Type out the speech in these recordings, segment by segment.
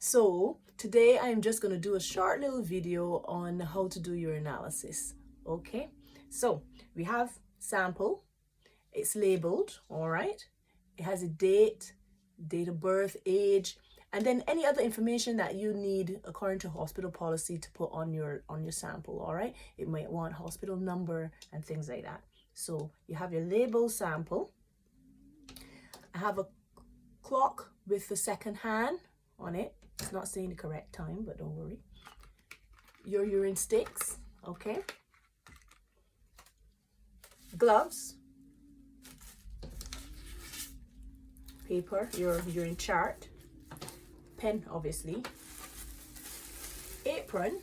So today I'm just going to do a short little video on how to do urinalysis. Okay, so we have sample, it's labeled, all right, it has a date, date of birth, age, and then any other information that you need according to hospital policy to put on your sample. All right, it might want hospital number and things like that. So you have your label sample. I have a clock with the second hand on it. It's not saying the correct time, but don't worry. Your urine sticks, okay? Gloves, paper, your urine chart, pen, obviously, apron,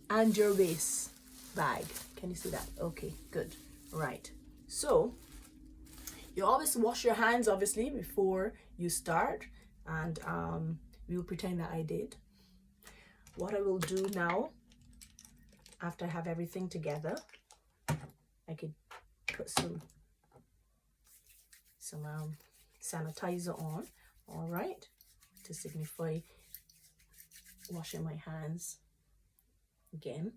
and your waste bag. Can you see that? Okay, good. Right. So you always wash your hands, obviously, before you start, and we will pretend that I did. What I will do now, after I have everything together, I could put some sanitizer on, all right, to signify washing my hands again.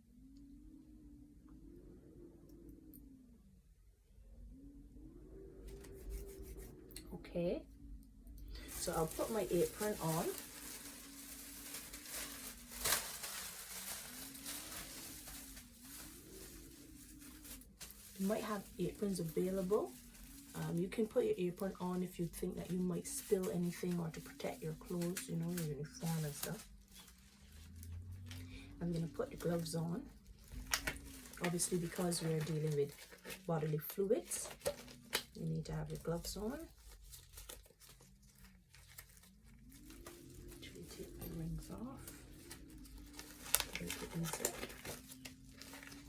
Okay, so I'll put my apron on. You might have aprons available. You can put your apron on if you think that you might spill anything or to protect your clothes, you know, your uniform and stuff. I'm going to put the gloves on, obviously, because we're dealing with bodily fluids. You need to have your gloves on. Actually, take the rings off.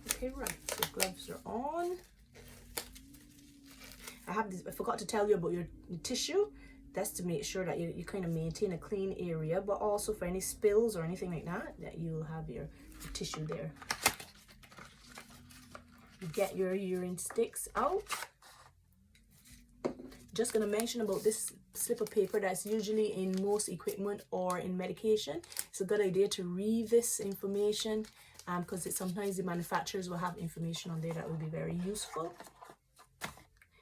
Okay, right, so gloves are on. I have this, I forgot to tell you about your tissue. That's to make sure that you kind of maintain a clean area, but also for any spills or anything like that, that you'll have your tissue there. You get your urine sticks out. Just going to mention about this slip of paper that's usually in most equipment or in medication. It's a good idea to read this information because sometimes the manufacturers will have information on there that will be very useful.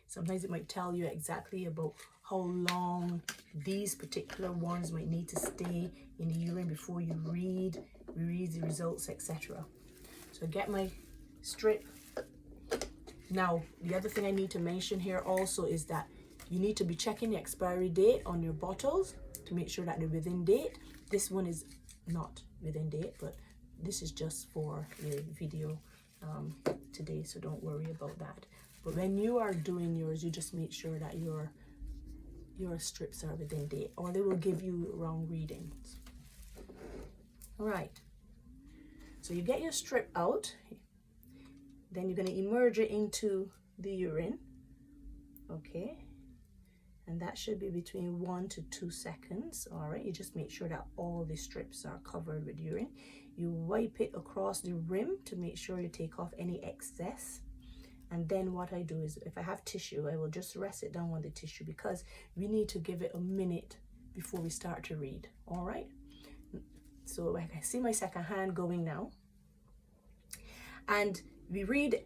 Sometimes it might tell you exactly about how long these particular ones might need to stay in the urine before you read the results, etc. So I get my strip. Now, the other thing I need to mention here also is that you need to be checking the expiry date on your bottles to make sure that they're within date. This one is not within date, but this is just for the video today, so don't worry about that. But when you are doing yours, you just make sure that your strips are within date, or they will give you wrong readings. All right, so you get your strip out, then you're going to immerse it into the urine, okay, and that should be between 1 to 2 seconds. All right, you just make sure that all the strips are covered with urine. You wipe it across the rim to make sure you take off any excess. And then what I do is, if I have tissue, I will just rest it down on the tissue because we need to give it a minute before we start to read. All right, so I can see my second hand going now, and we read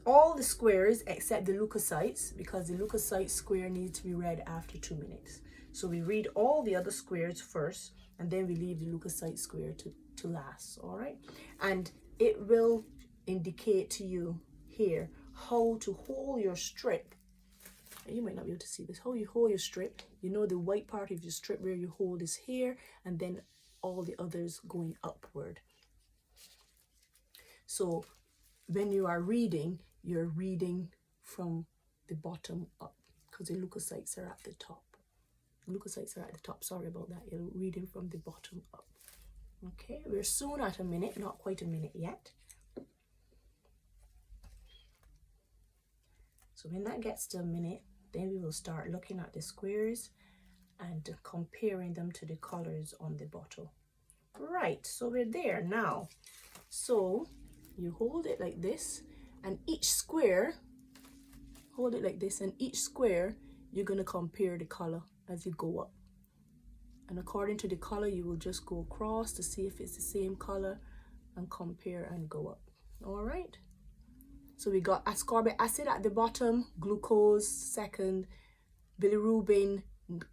all the squares except the leukocytes, because the leukocyte square needs to be read after 2 minutes. So we read all the other squares first, and then we leave the leukocyte square to last. All right, and it will indicate to you here how to hold your strip. You might not be able to see this. How you hold your strip, you know, the white part of your strip where you hold is here, and then all the others going upward. So when you are reading, you're reading from the bottom up because the leukocytes are at the top. Leukocytes are at the top, sorry about that. You're reading from the bottom up. Okay, we're soon at a minute, not quite a minute yet. So when that gets to a minute, then we will start looking at the squares and comparing them to the colors on the bottle. Right, so we're there now. So you hold it like this, and each square, hold it like this, and each square, you're going to compare the color as you go up. And according to the color, you will just go across to see if it's the same color and compare and go up. All right. So we got ascorbic acid at the bottom, glucose second, bilirubin,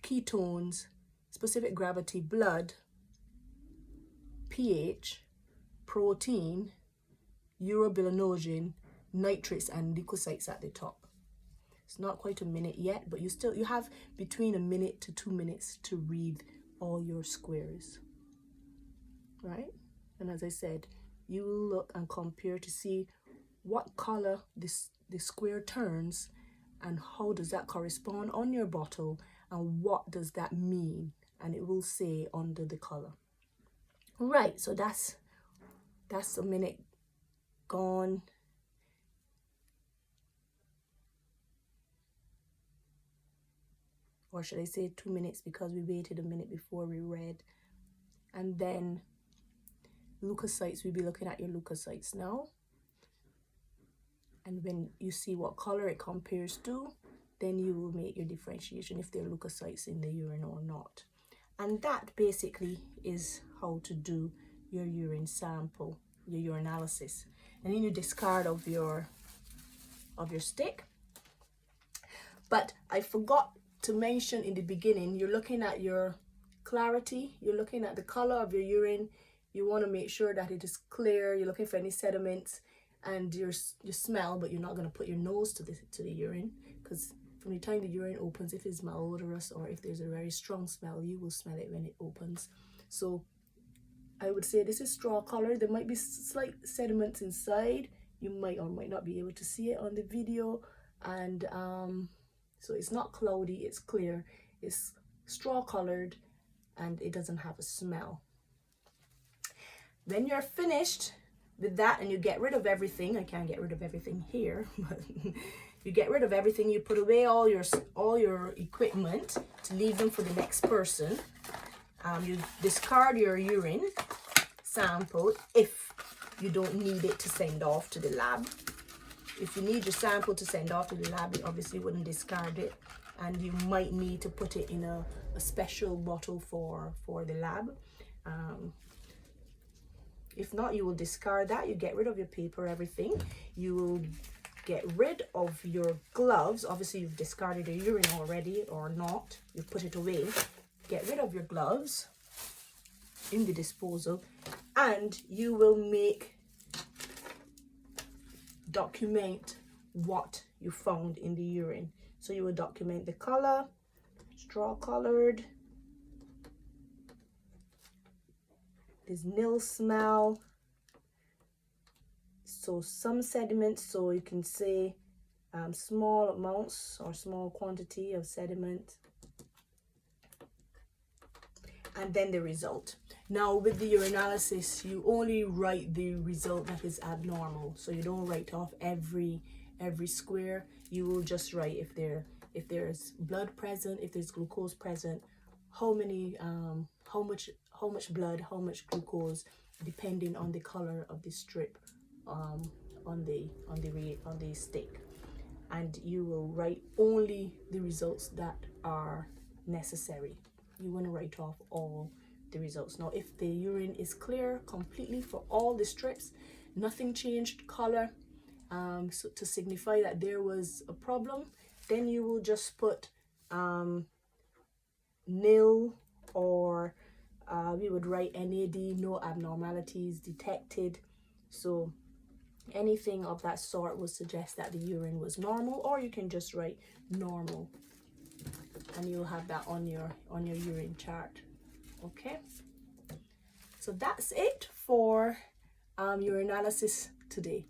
ketones, specific gravity, blood, pH, protein, urobilinogen, nitrates, and leukocytes at the top. It's not quite a minute yet, but you have between 1 minute to 2 minutes to read all your squares, right? And as I said, you will look and compare to see what color the square turns and how does that correspond on your bottle and what does that mean, and it will say under the color. Right, so that's 1 minute gone. Or should I say 2 minutes, because we waited 1 minute before we read. And then leukocytes, we'll be looking at your leukocytes now. And when you see what color it compares to, then you will make your differentiation if there are leukocytes in the urine or not. And that basically is how to do your urine sample, your urinalysis. And then you discard of your stick. But I forgot to mention in the beginning, you're looking at your clarity, you're looking at the color of your urine. You want to make sure that it is clear. You're looking for any sediments and your smell, but you're not going to put your nose to the urine, because from the time the urine opens, if it's malodorous or if there's a very strong smell, you will smell it when it opens. So I would say this is straw color. There might be slight sediments inside. You might or might not be able to see it on the video. And so it's not cloudy, it's clear, it's straw colored, and it doesn't have a smell. When you're finished with that and you get rid of everything, I can't get rid of everything here, but you get rid of everything, you put away all your equipment to leave them for the next person. You discard your urine sample if you don't need it to send off to the lab. If you need your sample to send off to the lab, you obviously wouldn't discard it, and you might need to put it in a special bottle for the lab. If not, you will discard that. You get rid of your paper, everything. You will get rid of your gloves. Obviously, you've discarded your urine already or not. You put it away. Get rid of your gloves in the disposal, and you will document what you found in the urine. So you will document the color, straw colored, there's nil smell, so some sediment, so you can say small amounts or small quantity of sediment, and then the result. Now with the urinalysis, you only write the result that is abnormal, so you don't write off every square. You will just write if there's blood present, if there's glucose present, how much blood, how much glucose, depending on the color of the strip on the stick. And you will write only the results that are necessary. You want to write off all the results. Now if the urine is clear completely for all the strips, nothing changed color, so to signify that there was a problem, then you will just put nil, or we would write NAD, no abnormalities detected. So anything of that sort would suggest that the urine was normal, or you can just write normal, and you'll have that on your urine chart. Okay, so that's it for urinalysis today.